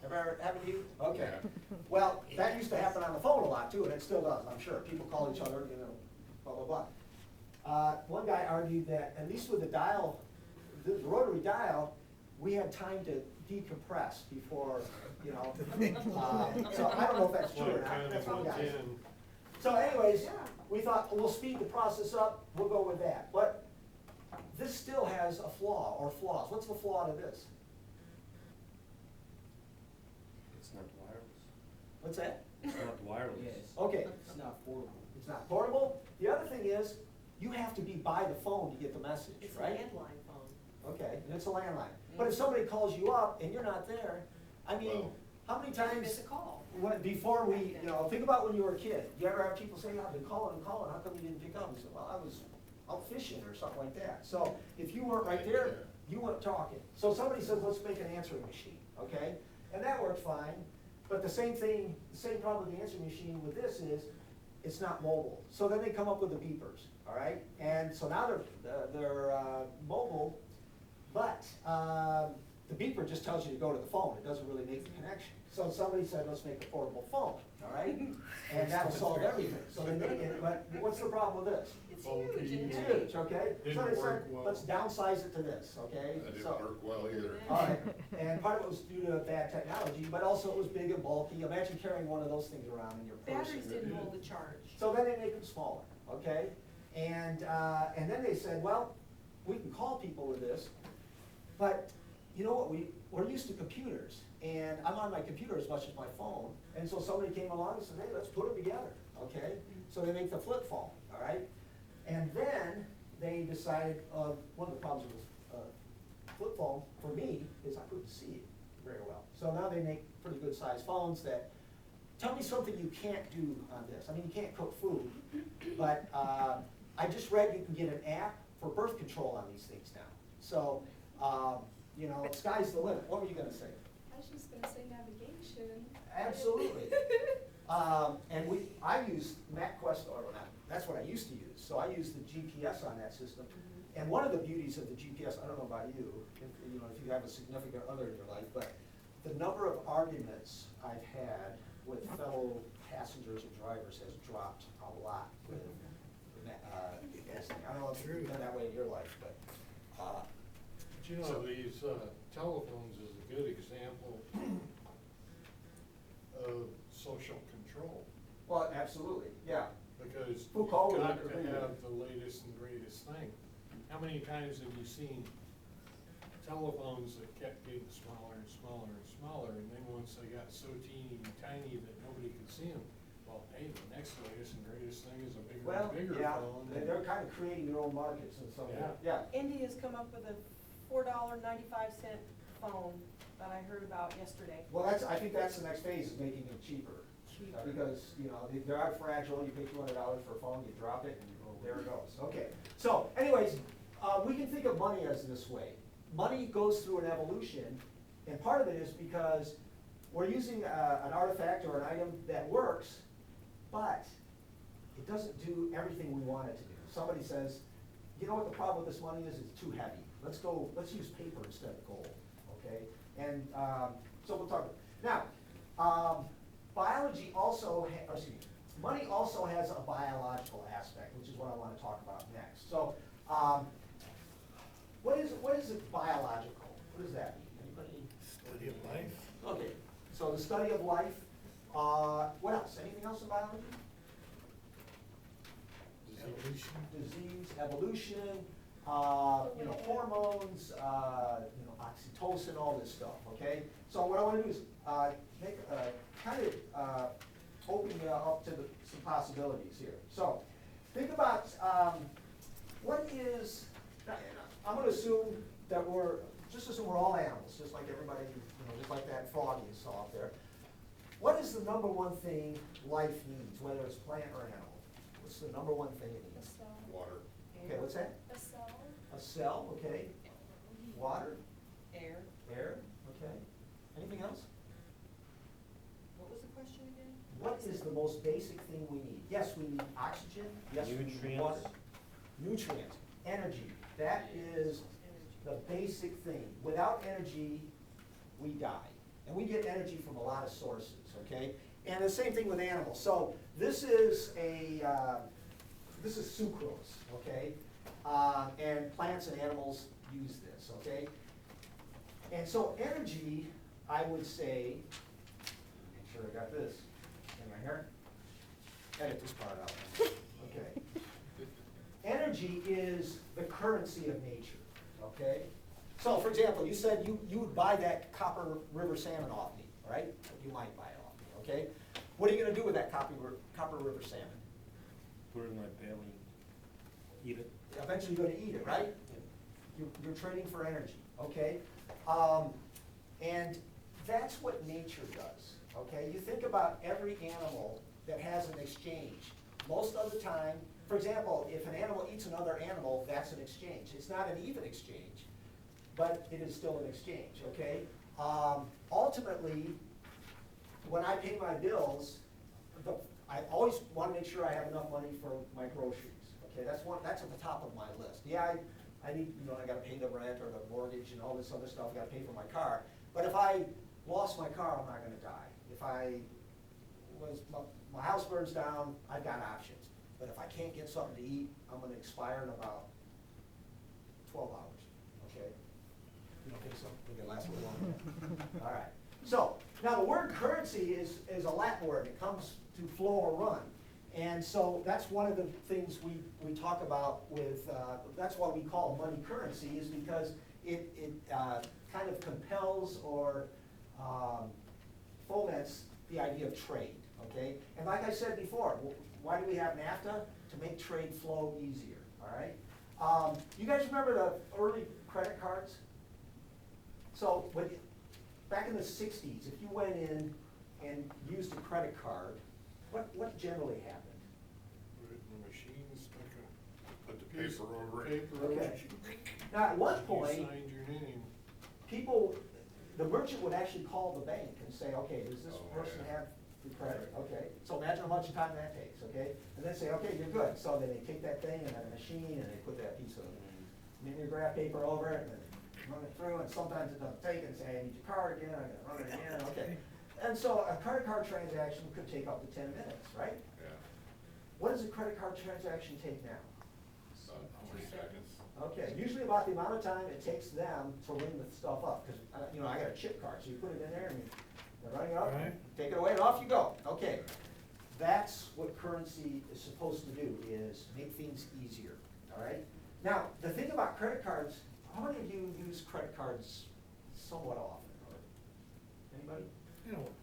Ever happened to you? Okay. Yeah. Well, that used to happen on the phone a lot too, and it still does, I'm sure. People call each other, you know, blah, blah, blah. One guy argued that at least with the dial, the rotary dial, we had time to decompress before, you know. So I don't know if that's true or not. That's one guy. So anyways, we thought, well, we'll speed the process up, we'll go with that. But this still has a flaw or flaws. What's the flaw to this? It's not wireless. What's that? It's not wireless. Okay, It's not portable. it's not portable. The other thing is, you have to be by the phone to get the message, It's a right? landline phone. Okay, and it's a landline. But if somebody calls you up and you're not there, I mean, Well- how many You times? miss a call. Before we, you know, think about when you were a kid. You ever have people say, I've been calling and calling, how come you didn't pick up? You say, well, I was out fishing or something like that. So if you weren't right there, you weren't talking. So somebody says, let's make an answering machine, okay? And that worked fine. But the same thing, the same problem with the answering machine with this is, it's not mobile. So then they come up with the beepers, all right? And so now they're mobile, but the beeper just tells you to go to the phone. It doesn't really make the connection. So somebody said, let's make a portable phone, all right? And that'll solve everything. So they made it, but what's the problem with this? It's Bulky. huge and It's heavy. huge, okay? Didn't So they said, work well. let's downsize it to this, okay? That didn't So- work well either. All right, and part of it was due to bad technology, but also it was big and bulky. Imagine carrying one of those things around in your purse. Batteries didn't hold the charge. So then they make them smaller, okay? And then they said, well, we can call people with this, but you know what, we're used to computers, and I'm on my computer as much as my phone, and so somebody came along and said, hey, let's put them together, okay? So they make the flip phone, all right? And then they decided, one of the problems with flip phone, for me, is I couldn't see it very well. So now they make pretty good sized phones that, tell me something you can't do on this. I mean, you can't cook food, but I just read you can get an app for birth control on these things now. So, you know, sky's the limit. What were you gonna say? I was just gonna say navigation. Absolutely. And I used MapQuest, or not, that's what I used to use. So I used the GPS on that system. And one of the beauties of the GPS, I don't know about you, if you have a significant other in your life, but the number of arguments I've had with fellow passengers and drivers has dropped a lot with GPS. I don't know if you've been that way in your life, but, But you know, these telephones is a good example of social control. well, absolutely, yeah. Because you've Foucault would got to agree with have you. the latest and greatest thing. How many times have you seen telephones that kept getting smaller and smaller and smaller, and then once they got so teeny tiny that nobody could see them, well, hey, the next latest and greatest thing is a bigger Well, and bigger yeah, phone. they're kind of creating their own markets and so, Yeah. yeah. India's come up with a $4.95 phone that I heard about yesterday. Well, I think that's the next phase, is making them cheaper. Cheaper. Because, you know, they are fragile, you pay $200 for a phone, you drop it, and there it goes. Okay, so anyways, we can think of money as this way. Money goes through an evolution, and part of it is because we're using an artifact or an item that works, but it doesn't do everything we want it to do. Somebody says, you know what the problem with this money is? It's too heavy. Let's use paper instead of gold, okay? And so we'll talk. Now, biology also, money also has a biological aspect, which is what I want to talk about next. So, what is it biological? What does that mean? Anybody? Study of life. Okay, so the study of life. What else? Anything else in biology? Evolution. Disease, evolution, hormones, oxytocin, all this stuff, okay? So what I wanna do is, open you up to some possibilities here. So, think about, what is, I'm gonna assume that we're all animals, just like everybody, just like that frog you saw up there. What is the number one thing life needs, whether it's plant or animal? What's the number one thing it A needs? cell. Water. Okay, what's that? A cell. A cell, okay. water, Air. air, okay. Anything else? What was the question again? What is the most basic thing we need? Yes, we need oxygen, yes, we need Nutrients. water. Nutrients, energy, that is the basic thing. Without energy, we die. And we get energy from a lot of sources, okay? And the same thing with animals. So this is this is sucrose, okay? And plants and animals use this, okay? And so energy, I would say, make sure I got this in my hair. Edit this part out. Okay. Energy is the currency of nature, okay? So, for example, you said you would buy that Copper River salmon off me, right? You might buy it off me, okay? What are you gonna do with that Copper River salmon? Put it in my belly, eat it. Eventually you're gonna eat it, right? You're trading for energy, okay? And that's what nature does, okay? You think about every animal that has an exchange. Most of the time, for example, if an animal eats another animal, that's an exchange. It's not an even exchange, but it is still an exchange, okay? Ultimately, when I pay my bills, I always want to make sure I have enough money for my groceries, okay? That's at the top of my list. Yeah, I need, I gotta pay the rent or the mortgage and all this other stuff, gotta pay for my car. But if I lost my car, I'm not gonna die. If my house burns down, I've got options. But if I can't get something to eat, I'm gonna expire in about 12 hours, okay? You don't think so? Think it lasts a little longer? All right. So, now the word currency is a Latin word. It comes to flow or run. And so that's one of the things we talk about with, that's why we call money currency, is because it kind of compels or foments the idea of trade, okay? And like I said before, why do we have NAFTA? To make trade flow easier, all right? You guys remember the early credit cards? So back in the 60s, if you went in and used a credit card, what generally happened? Put it in the machine, stick Put the a piece paper of over it. paper over Okay. it. Now, at one You point, signed your name. the merchant would actually call the bank and say, okay, does this Oh, person yeah. have the credit? Okay, so imagine how much time that takes, okay? And then say, okay, you're good. So then they take that thing and a machine and they put that piece of mimeograph paper over it and then run it through, and sometimes it doesn't take it and say, I need your card again, I gotta run it again, okay. And so a credit card transaction could take up to 10 minutes, right? Yeah, What does a credit card transaction take now? about 3 seconds. Okay, usually about the amount of time it takes them to ring the stuff up, because, I got a chip card, so you put it in there and they're running it up, Right. take it away and off you go. Okay, that's what currency is supposed to do, is make things easier, all right? Now, the thing about credit cards, how many of you use credit cards somewhat often? Anybody?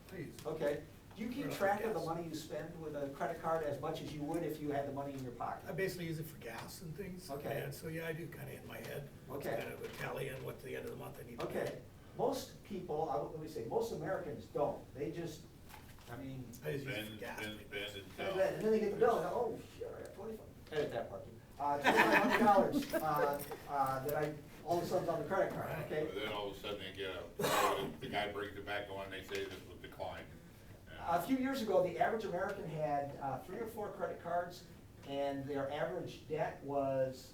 Please. Okay, do you keep Right, track of the yes. money you spend with a credit card as much as you would if you had the money in your pocket? I basically use it for gas and things. Okay. And so, yeah, I do kinda in my head. Okay. Kind of a tally on what the end of the month I need to pay. Okay, most people, let me say, most Americans don't, they just, I mean, I just use it Bend, for gas. bend, bend and and tell. then they get the bill, and oh, shit, I got 25, edit that part, $2,500, that I, all of a sudden's on the credit card, Right. okay? But then all of a sudden they get the guy brings it back on, they say this was declined. A few years ago, the average American had 3 or 4 credit cards, and their average debt was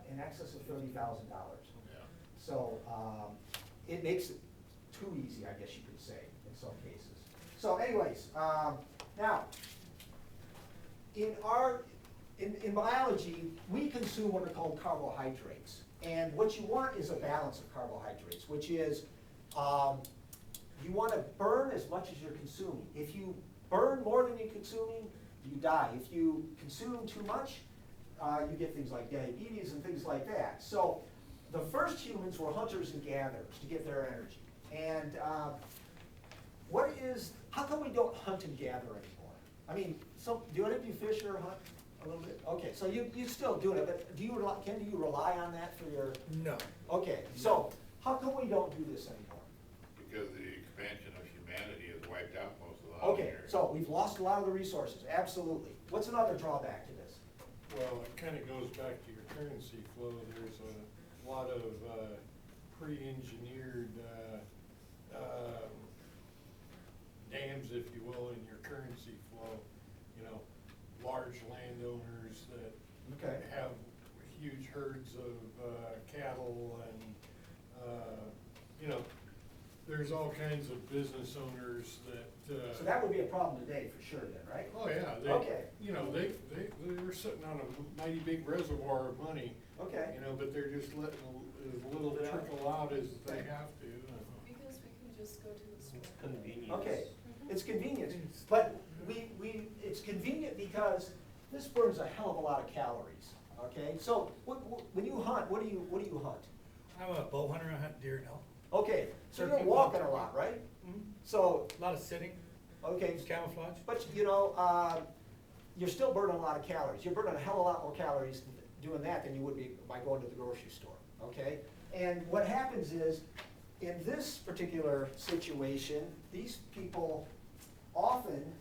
in excess of $30,000. Yeah. So, it makes it too easy, I guess you could say, in some cases. So anyways, now, in biology, we consume what are called carbohydrates. And what you want is a balance of carbohydrates, which is, you want to burn as much as you're consuming. If you burn more than you're consuming, you die. If you consume too much, you get things like diabetes and things like that. So the first humans were hunters and gatherers to get their energy. And how come we don't hunt and gather anymore? I mean, do any of you fish or hunt a little bit? Okay, so you still do it, but do you rely on that for your? No. Okay, so how come we don't do this anymore? Because the expansion of humanity has wiped out most of the Okay, hunting areas. so we've lost a lot of the resources, absolutely. What's another drawback to this? Well, it kinda goes back to your currency flow. There's a lot of pre-engineered, dams, if you will, in your currency flow. You know, large landowners that Okay. have huge herds of cattle and, you know, there's all kinds of business owners that. So that would be a problem today for sure then, right? Oh, yeah, Okay. you know, they're sitting on a mighty big reservoir of money, Okay. you know, but they're just letting as little trickle out as they have to. Because we can just go to the store. It's convenient. Okay, it's convenient, but it's convenient because this burns a hell of a lot of calories, okay? So, when you hunt, what do you hunt? I'm a bow hunter, I hunt deer and elk. Okay, so you're Turkey, walking a buck. lot, right? Mhm. So, A lot of sitting, okay, camouflage. but you're still burning a lot of calories. You're burning a hell of a lot more calories doing that than you would be by going to the grocery store, okay? And what happens is, in this particular situation, these people often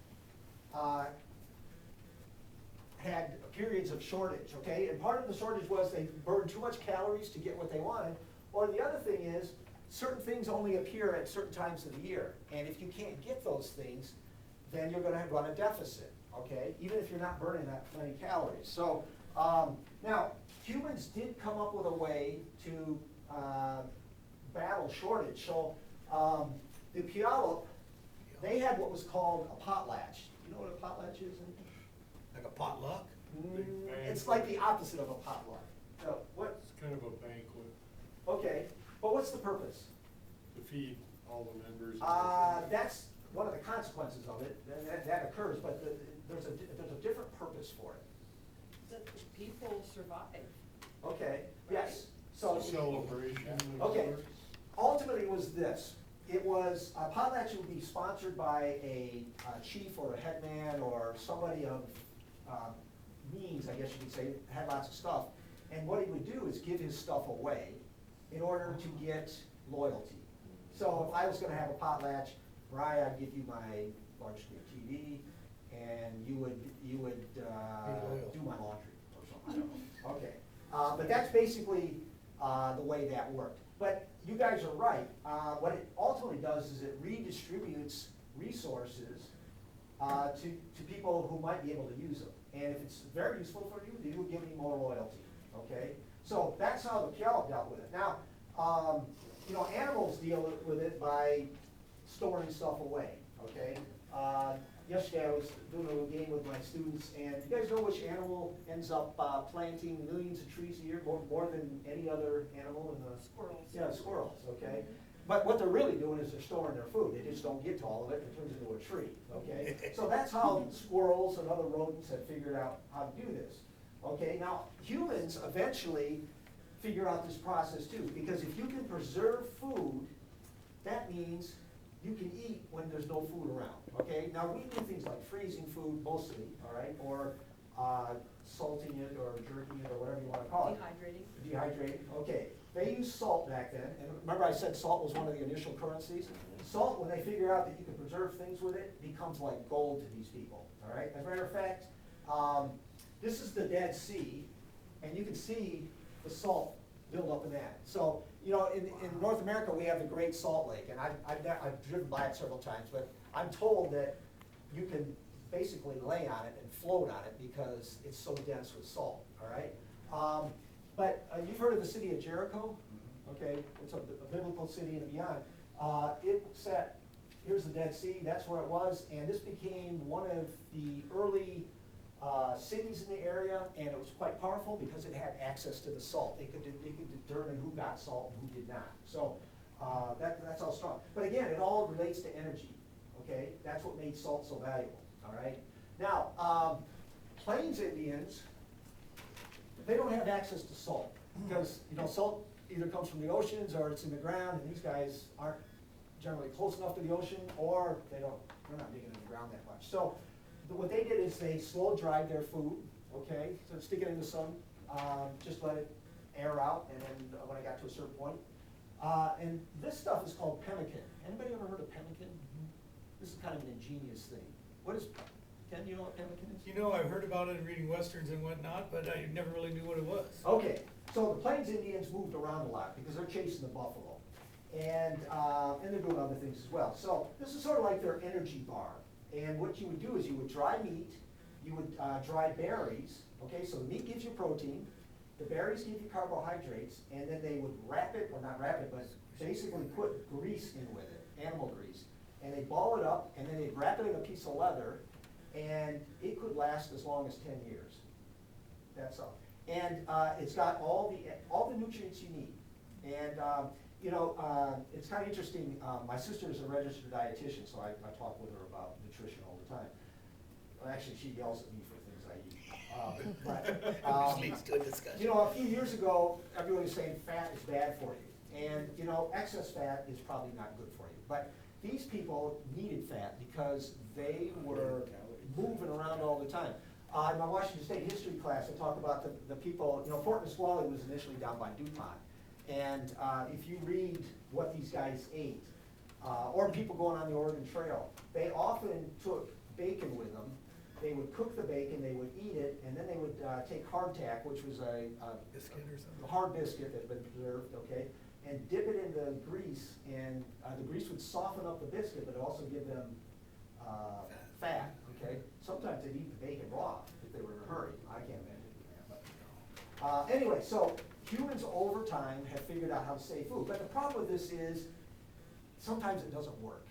had periods of shortage, okay? And part of the shortage was they burned too much calories to get what they wanted. Or the other thing is, certain things only appear at certain times of the year. And if you can't get those things, then you're gonna run a deficit, okay? Even if you're not burning that many calories. So, now, humans did come up with a way to battle shortage. So, the Puyallup, they had what was called a potlatch. You know what a potlatch is? Like a potluck. It's like the opposite of a potluck. So, what, It's kind of a banquet okay, but what's the purpose? to feed all the members. That's one of the consequences of it, and that occurs, but there's a different purpose for it. That the people survive. Okay, yes, so. Celebration of Okay. sorts. Ultimately, it was this. It was, potlatch would be sponsored by a chief or a headman or somebody of means, I guess you could say, had lots of stuff. And what he would do is give his stuff away in order to get loyalty. So if I was gonna have a potlatch, Mariah, I'd give you my large screen TV, and you would do my laundry or something, I don't know. Okay, but that's basically the way that worked. But you guys are right. What it ultimately does is it redistributes resources to people who might be able to use them. And if it's very useful for you, then you would give me more loyalty, okay? So that's how the Puyallup dealt with it. Now, you know, animals deal with it by storing stuff away, okay? Yesterday I was doing a little game with my students, and you guys know which animal ends up planting millions of trees a year, more than any other animal in the? Squirrels. Yeah, squirrels, okay? But what they're really doing is they're storing their food, they just don't get to all of it, it turns into a tree, okay? So that's how squirrels and other rodents have figured out how to do this, okay? Now, humans eventually figure out this process too, because if you can preserve food, that means you can eat when there's no food around, okay? Now, we do things like freezing food mostly, all right, or salting it, or jerking it, or whatever you wanna call it. Dehydrating. Dehydrating, okay. They used salt back then, and remember I said salt was one of the initial currencies? Salt, when they figure out that you can preserve things with it, becomes like gold to these people, all right? As a matter of fact, this is the Dead Sea, and you can see the salt build up in that. So, you know, in North America, we have the Great Salt Lake, and I've driven by it several times, but I'm told that you can basically lay on it and float on it because it's so dense with salt, all right? But you've heard of the city of Jericho? Okay, it's a biblical city and beyond. Here's the Dead Sea, that's where it was, and this became one of the early cities in the area, and it was quite powerful because it had access to the salt. They could determine who got salt and who did not. So that's all strong. But again, it all relates to energy, okay? That's what made salt so valuable, all right? Now, Plains Indians, they don't have access to salt because, you know, salt either comes from the oceans or it's in the ground, and these guys aren't generally close enough to the ocean, or they're not digging in the ground that much. So what they did is they slow dried their food, okay? So stick it in the sun, just let it air out, and then when I got to a certain point. And this stuff is called pemmican. Anybody ever heard of pemmican? This is kind of an ingenious thing. What is Ken, you know what pemmican is? You know, I've heard about it in reading westerns and whatnot, but I never really knew what it was. Okay, so the Plains Indians moved around a lot because they're chasing the buffalo. And they're doing other things as well. So this is sort of like their energy bar. And what you would do is you would dry meat, you would dry berries, okay, so the meat gives you protein, the berries give you carbohydrates, and then they would wrap it, or not wrap it, but basically put grease in with it, animal grease. And they ball it up, and then they'd wrap it in a piece of leather, and it could last as long as 10 years. That's all. And it's got all the nutrients you need. And you know, it's kind of interesting. My sister is a registered dietitian, so I talk with her about nutrition all the time. Well, actually, she yells at me for things I eat. Which leads to a discussion. You know, a few years ago, everyone was saying fat is bad for you. And, you know, excess fat is probably not good for you. But these people needed fat because they were moving around all the time. In my Washington State history class, I talk about the people, you know, Fort Nisqually was initially down by DuPont. And if you read what these guys ate, or people going on the Oregon Trail, they often took bacon with them. They would cook the bacon, they would eat it, and then they would take hardtack, which was a Biscuit or something? hard biscuit that had been preserved, okay, and dip it in the grease, and the grease would soften up the biscuit, but also give them fat, okay? Sometimes they'd eat the bacon raw if they were in a hurry. I can't imagine doing that, but anyway, so humans over time have figured out how to save food, but the problem with this is sometimes it doesn't work.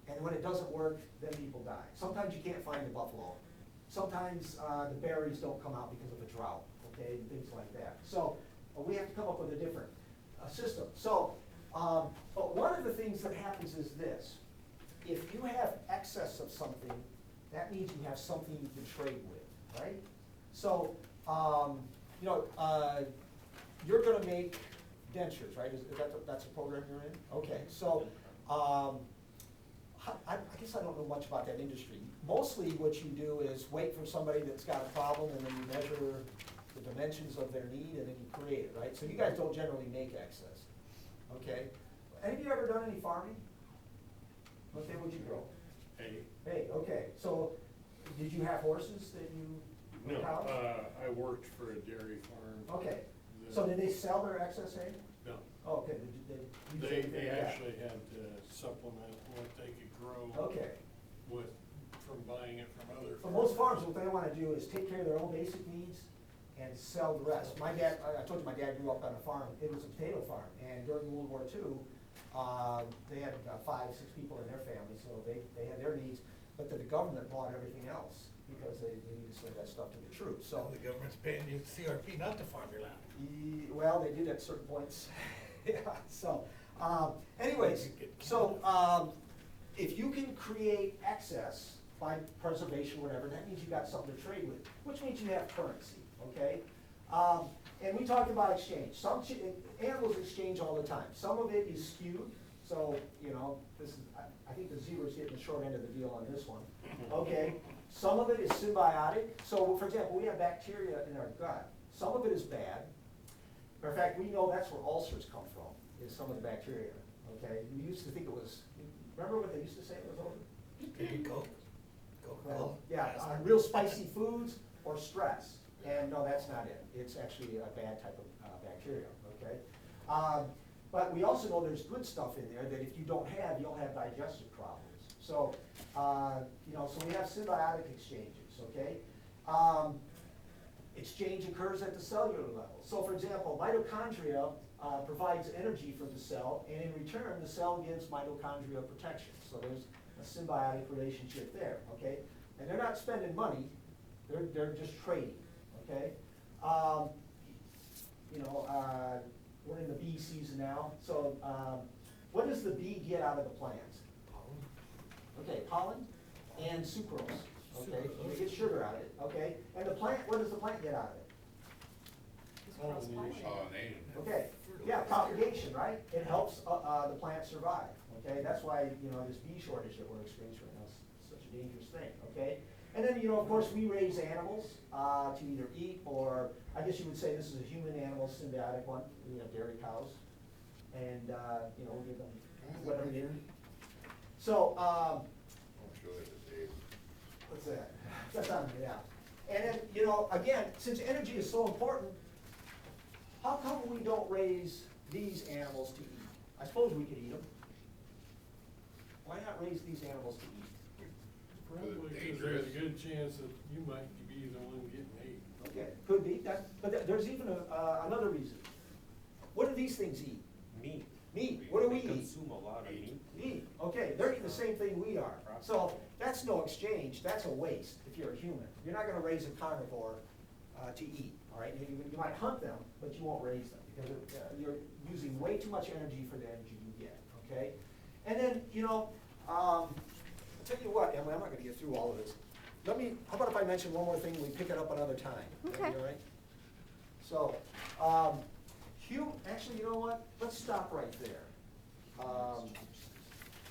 And when it doesn't work, then people die. Sometimes you can't find the buffalo. Sometimes the berries don't come out because of a drought, okay, and things like that. So we have to come up with a different system. So, but one of the things that happens is this. If you have excess of something, that means you have something you can trade with, right? So, you know, you're gonna make dentures, right? Is that that's a program you're in? Okay, so, I guess I don't know much about that industry. Mostly what you do is wait for somebody that's got a problem, and then you measure the dimensions of their need, and then you create it, right? So you guys don't generally make excess, okay? Any of you ever done any farming? Okay, what'd you grow? Hey, Hey, okay, so did you have horses that you, no, cows? I worked for a dairy farm. Okay, so did they sell their excess hay? No, Oh, okay, did they use they anything like that? actually had to supplement what they could grow Okay. with, from buying it from other So farmers. most farms, what they wanna do is take care of their own basic needs and sell the rest. My dad, I told you my dad grew up on a farm, it was a potato farm, and during World War II, they had 5, 6 people in their family, so they had their needs, but then the government bought everything else, because they needed to send that stuff to the troops, so. So the government's paying you CRP not to farm your land. Well, they did at certain points, yeah, so, anyways, You get so, if you can create excess by preservation, whatever, that means you got something to trade with, which means you have currency, okay? And we talked about exchange. Some animals exchange all the time. Some of it is skewed, so, you know, this is, I think the zebra's getting the short end of the deal on this one, okay? Some of it is symbiotic. So, for example, we have bacteria in our gut. Some of it is bad. Matter of fact, we know that's where ulcers come from, is some of the bacteria, okay? We used to think it was, remember what they used to say it was over? Maybe Coke, Coca-Cola. Well, yeah, real spicy foods or stress. And no, that's not it. It's actually a bad type of bacteria, okay? But we also know there's good stuff in there that if you don't have, you'll have digestive problems. So, you know, so we have symbiotic exchanges, okay? Exchange occurs at the cellular level. So for example, mitochondria provides energy for the cell, and in return, the cell gives mitochondria protection. So there's a symbiotic relationship there, okay? And they're not spending money, they're just trading, okay? You know, we're in the bee season now, so what does the bee get out of the plants? Okay, pollen and sucrose, okay? They get sugar out of it, okay? And the plant, what does the plant get out of it? Pollination. Okay, yeah, propagation, right? It helps the plant survive, okay? That's why, you know, this bee shortage that we're experiencing right now is such a dangerous thing, okay? And then, you know, of course, we raise animals to either eat, or I guess you would say this is a human animal symbiotic one. We have dairy cows, and, you know, we give them whatever they need. So, I'll show it to Dave. what's that? That's on me, yeah. And then, you know, again, since energy is so important, how come we don't raise these animals to eat? I suppose we could eat them. Why not raise these animals to eat? Probably because there's a good chance that you might be the one getting ate. Okay, could be, there's even another reason. What do these things eat? Meat. Meat, what do we eat? Consume a lot of meat. Meat, okay, they're eating the same thing we are. So that's no exchange, that's a waste if you're a human. You're not gonna raise a carnivore to eat, all right? You might hunt them, but you won't raise them because you're using way too much energy for the energy you get, okay? And then, you know, I'll tell you what, Emily, I'm not gonna get through all of this. How about if I mention one more thing, we pick it up another time? That'd be Okay. all right? So, actually, you know what? Let's stop right there.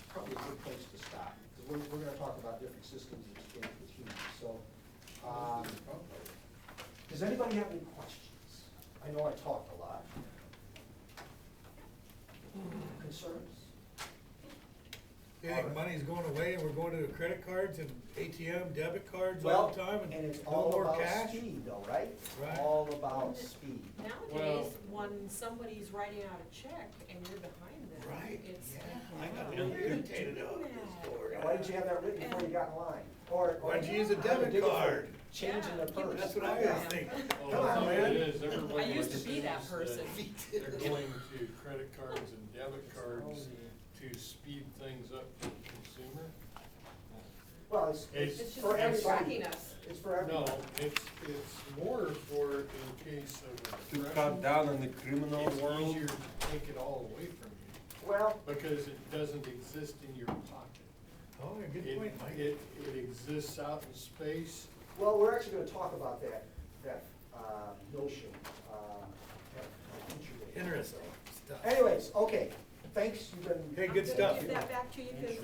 Probably a good place to stop, because we're gonna talk about different systems of exchange with humans, so. Does anybody have any questions? I know I talked a lot. Concerns? You think money's going away and we're going to credit cards and ATM, debit cards Well, all the time and and it's no all more about cash? speed though, right? Right. All about speed. Nowadays, when somebody's writing out a check and you're behind them, Right, it's. yeah, I got real irritated out at the store. Why didn't you have that written before you got in line? Or Why'd you use a how to debit dig it for card? Changing Yeah, the give it purse. That's what I was thinking. Well, Come on, the thing man. is, everybody I used to be that assumes person. They're going to credit cards and debit cards to speed things up for the consumer. Well, it's It's It's just for everybody. tracking us. It's for everybody. No, it's more for in case of To aggression. cut down on the criminal It's world. easier to take it all away from you, Well, because it doesn't exist in your pocket. Oh, yeah, good point, Mike. It exists out in space. well, we're actually gonna talk about that notion, at a future date. Interesting stuff. Anyways, okay, thanks, you've been. Hey, I'm good gonna stuff. give that back to you, 'cause